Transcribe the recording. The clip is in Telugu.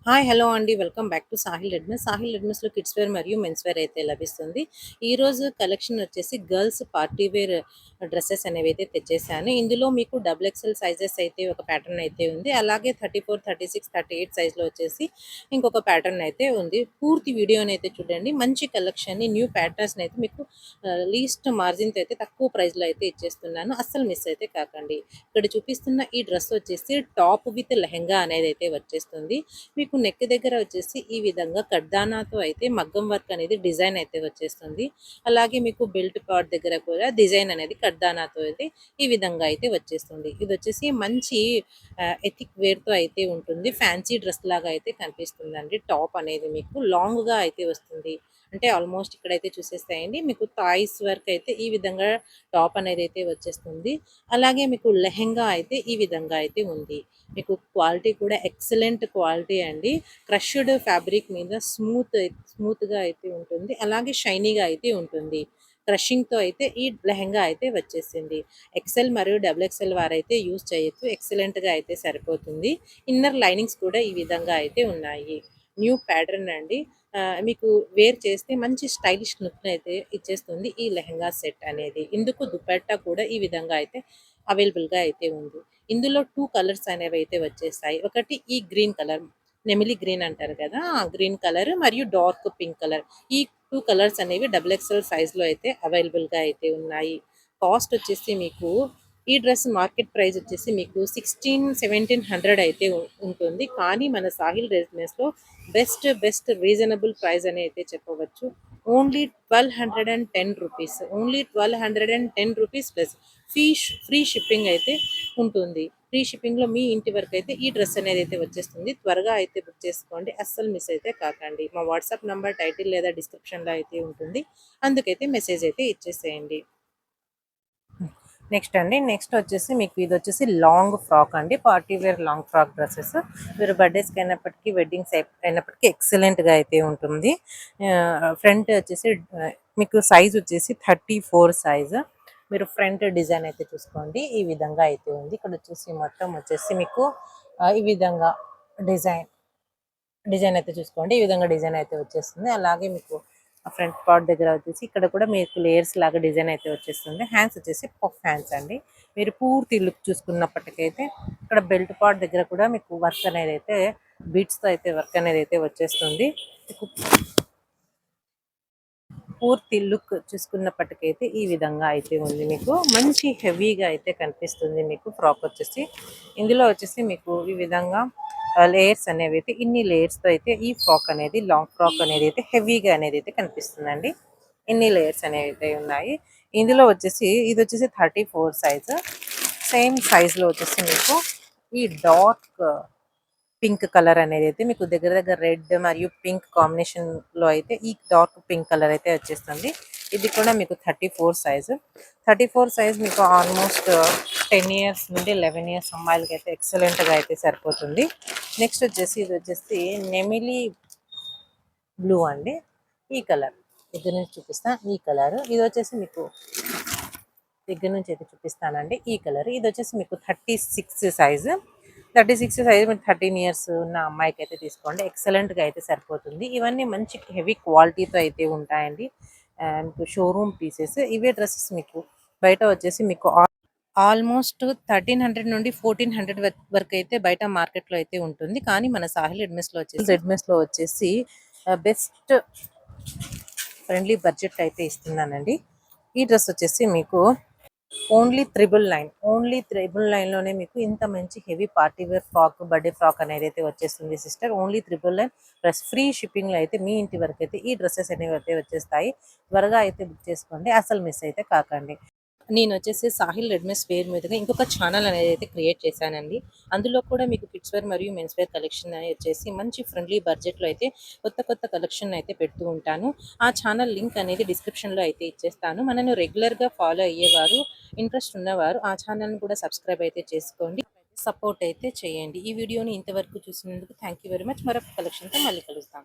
హాయ్ హలో అండి. వెల్కమ్ బ్యాక్ టు సాహిల్ రెడ్మిస్. సాహిల్ రెడ్మిస్‌లో కిడ్స్ వేర్ మరియు మెన్స్ వేర్ అయితే లభిస్తుంది. ఈరోజు కలెక్షన్ వచ్చేసి గర్ల్స్ పార్టీ వేర్ డ్రెసెస్ అనేవైతే తెచ్చేసాను. ఇందులో మీకు డబుల్ ఎక్సెల్ సైజెస్ అయితే ఒక ప్యాటర్న్ అయితే ఉంది. అలాగే 34, 36, 38 సైజ్‌లో వచ్చేసి ఇంకొక ప్యాటర్న్ అయితే ఉంది. పూర్తి వీడియోనైతే చూడండి. మంచి కలెక్షన్‌ని న్యూ ప్యాటర్న్స్‌ని అయితే మీకు లీస్ట్ మార్జిన్‌తో అయితే తక్కువ ప్రైస్‌లో అయితే ఇచ్చేస్తున్నాను. అస్సలు మిస్ అయితే కాకండి. ఇక్కడ చూపిస్తున్న ఈ డ్రెస్ వచ్చేసి టాప్ విత్ లెహెంగా అనేది అయితే వచ్చేస్తుంది. మీకు నెక్ దగ్గర వచ్చేసి ఈ విధంగా కడ్దానాతో అయితే మగ్గం వర్క్ అనేది డిజైన్ అయితే వచ్చేస్తుంది. అలాగే మీకు బెల్ట్ పార్ట్ దగ్గర కూడా డిజైన్ అనేది కడ్దానాతో అయితే ఈ విధంగా అయితే వచ్చేస్తుంది. ఇది వచ్చేసి మంచి ఎథిక్ వేర్తో అయితే ఉంటుంది. ఫ్యాన్సీ డ్రెస్ లాగా అయితే కనిపిస్తుందండి. టాప్ అనేది మీకు లాంగ్గా అయితే వస్తుంది. అంటే ఆల్మోస్ట్ ఇక్కడైతే చూసేస్తాయండి. మీకు థాయిస్ వర్క్ అయితే ఈ విధంగా టాప్ అనేది అయితే వచ్చేస్తుంది. అలాగే మీకు లెహెంగా అయితే ఈ విధంగా అయితే ఉంది. మీకు క్వాలిటీ కూడా ఎక్సలెంట్ క్వాలిటీ అండి. క్రష్డ్ ఫ్యాబ్రిక్ మీద స్మూత్‌గా అయితే ఉంటుంది. అలాగే షైనీగా అయితే ఉంటుంది. క్రషింగ్‌తో అయితే ఈ లెహెంగా అయితే వచ్చేసింది. ఎక్సెల్ మరియు డబుల్ ఎక్సెల్ వారైతే యూజ్ చేయొచ్చు. ఎక్సలెంట్‌గా అయితే సరిపోతుంది. ఇన్నర్ లైనింగ్స్ కూడా ఈ విధంగా అయితే ఉన్నాయి. న్యూ ప్యాటర్న్ అండి. మీకు వేర్ చేస్తే మంచి స్టైలిష్ లుక్‌ని అయితే ఇచ్చేస్తుంది ఈ లెహెంగా సెట్ అనేది. ఇందుకు దుపట్టా కూడా ఈ విధంగా అయితే అవైలబుల్‌గా అయితే ఉంది. ఇందులో 2 కలర్స్ అనేవైతే వచ్చేసాయి. ఒకటి ఈ గ్రీన్ కలర్, నెమిలి గ్రీన్ అంటారు కదా! ఆ గ్రీన్ కలర్ మరియు డార్క్ పింక్ కలర్. ఈ 2 కలర్స్ అనేవి డబుల్ ఎక్సెల్ సైజ్‌లో అయితే అవైలబుల్‌గా అయితే ఉన్నాయి. కాస్ట్ వచ్చేసి మీకు ఈ డ్రెస్ మార్కెట్ ప్రైస్ వచ్చేసి మీకు 1700 అయితే ఉంటుంది. కానీ మన సాహిల్ రెసిడెన్స్‌లో బెస్ట్ రీజనబుల్ ప్రైస్ అని అయితే చెప్పవచ్చు. Only 1210 rupees. Only 1210 rupees plus free shipping అయితే ఉంటుంది. ఫ్రీ షిప్పింగ్‌లో మీ ఇంటి వరకు అయితే ఈ డ్రెస్ అనేది అయితే వచ్చేస్తుంది. త్వరగా అయితే బుక్ చేసుకోండి. అస్సలు మిస్ అయితే కాకండి. మా వాట్సాప్ నంబర్ టైటిల్ లేదా డిస్క్రిప్షన్‌లో అయితే ఉంటుంది. అందుకైతే మెసేజ్ అయితే ఇచ్చేసేయండి. నెక్స్ట్ అండి. నెక్స్ట్ వచ్చేసి మీకు ఇది వచ్చేసి లాంగ్ ఫ్రాక్ అండి. Party wear long frock dresses. మీరు బర్త్‌డేస్‌కి అయినప్పటికీ, వెడ్డింగ్స్ అయినప్పటికీ ఎక్సలెంట్‌గా అయితే ఉంటుంది. ఫ్రంట్ వచ్చేసి మీకు సైజ్ వచ్చేసి 34 సైజ్. మీరు ఫ్రంట్ డిజైన్ అయితే చూసుకోండి. ఈ విధంగా అయితే ఉంది. ఇక్కడ వచ్చేసి మొత్తం వచ్చేసి మీకు ఈ విధంగా డిజైన్ డిజైన్ అయితే చూసుకోండి. ఈ విధంగా డిజైన్ అయితే వచ్చేస్తుంది. అలాగే మీకు ఫ్రంట్ పార్ట్ దగ్గర వచ్చేసి ఇక్కడ కూడా మీకు లేయర్స్ లాగా డిజైన్ అయితే వచ్చేస్తుంది. హ్యాండ్స్ వచ్చేసి పఫ్ హ్యాండ్స్ అండి. మీరు పూర్తి లుక్ చూసుకున్నప్పటికైతే ఇక్కడ బెల్ట్ పార్ట్ దగ్గర కూడా మీకు వర్క్ అనేది అయితే బీట్స్తో అయితే వర్క్ అనేది అయితే వచ్చేస్తుంది. మీకు పూర్తి లుక్ చూసుకున్నప్పటికైతే ఈ విధంగా అయితే ఉంది. మీకు మంచి హెవీగా అయితే కనిపిస్తుంది. మీకు ఫ్రాక్ వచ్చేసి ఇందులో వచ్చేసి మీకు ఈ విధంగా లేయర్స్ అనేవి అయితే ఇన్ని లేయర్స్తో అయితే ఈ ఫ్రాక్ అనేది లాంగ్ ఫ్రాక్ అనేది అయితే హెవీగా అనేది అయితే కనిపిస్తుందండి. ఇన్ని లేయర్స్ అనేవి అయితే ఉన్నాయి. ఇందులో వచ్చేసి ఇది వచ్చేసి 34 సైజు. సేమ్ సైజులో వచ్చేసి మీకు ఈ డార్క్ పింక్ కలర్ అనేది అయితే మీకు దగ్గర దగ్గర రెడ్ మరియు పింక్ కాంబినేషన్ లో అయితే ఈ డార్క్ పింక్ కలర్ అయితే వచ్చేస్తుంది. ఇది కూడా మీకు 34 సైజు. 34 సైజ్ మీకు ఆల్మోస్ట్ 10 ఇయర్స్ నుండి 11 ఇయర్స్ అమ్మాయిలకి అయితే ఎక్సలెంట్ గా అయితే సరిపోతుంది. నెక్స్ట్ వచ్చేసి ఇది వచ్చేసి నెమిలి బ్లూ అండి. ఈ కలర్ దగ్గర నుంచి చూపిస్తా. ఈ కలర్ ఇది వచ్చేసి మీకు దగ్గర నుంచి అయితే చూపిస్తానండి. ఈ కలర్ ఇది వచ్చేసి మీకు 36 సైజు. 36 సైజ్ మీరు 13 ఇయర్స్ ఉన్న అమ్మాయికి అయితే తీసుకోండి. ఎక్సలెంట్గా అయితే సరిపోతుంది. ఇవన్నీ మంచి హెవీ క్వాలిటీతో అయితే ఉంటాయండి. మీకు షోరూమ్ పీసెస్. ఇవే డ్రెస్సెస్ మీకు బయట వచ్చేసి మీకు ఆల్మోస్ట్ 1300 నుండి 1400 వరకు అయితే బయట మార్కెట్లో అయితే ఉంటుంది. కానీ మన సాహిల్ రెడ్మెస్లో వచ్చేసి బెస్ట్ ఫ్రెండ్లీ బడ్జెట్ అయితే ఇస్తున్నానండి. ఈ డ్రెస్ వచ్చేసి మీకు ఓన్లీ 999 లోనే మీకు ఇంత మంచి heavy party wear frock, birthday frock అనేది అయితే వచ్చేస్తుంది sister. Only 999 plus free shipping లో అయితే మీ ఇంటి వరకు అయితే ఈ డ్రెస్సెస్ అనేవి అయితే వచ్చేస్తాయి. త్వరగా అయితే బుక్ చేసుకోండి. అసలు మిస్ అయితే కాకండి. నేను వచ్చేసి సాహిల్ రెడ్మీస్ పేరు మీదుగా ఇంకొక ఛానల్ అనేది అయితే క్రియేట్ చేశానండి. అందులో కూడా మీకు కిడ్స్ వేర్ మరియు మెన్స్ వేర్ కలెక్షన్ అనేది వచ్చేసి మంచి ఫ్రెండ్లీ బడ్జెట్లో అయితే కొత్త కలెక్షన్ అయితే పెడుతూ ఉంటాను. ఆ ఛానల్ లింక్ అనేది డిస్క్రిప్షన్లో అయితే ఇచ్చేస్తాను. మనను రెగ్యులర్గా ఫాలో అయ్యేవారు, ఇంట్రెస్ట్ ఉన్నవారు ఆ ఛానల్ని కూడా సబ్స్క్రైబ్ అయితే చేసుకోండి. సపోర్ట్ అయితే చేయండి. ఈ వీడియోని ఇంతవరకు చూసినందుకు థ్యాంక్ యూ వెరీ మచ్. మరొక కలెక్షన్తో మళ్ళీ కలుస్తాం.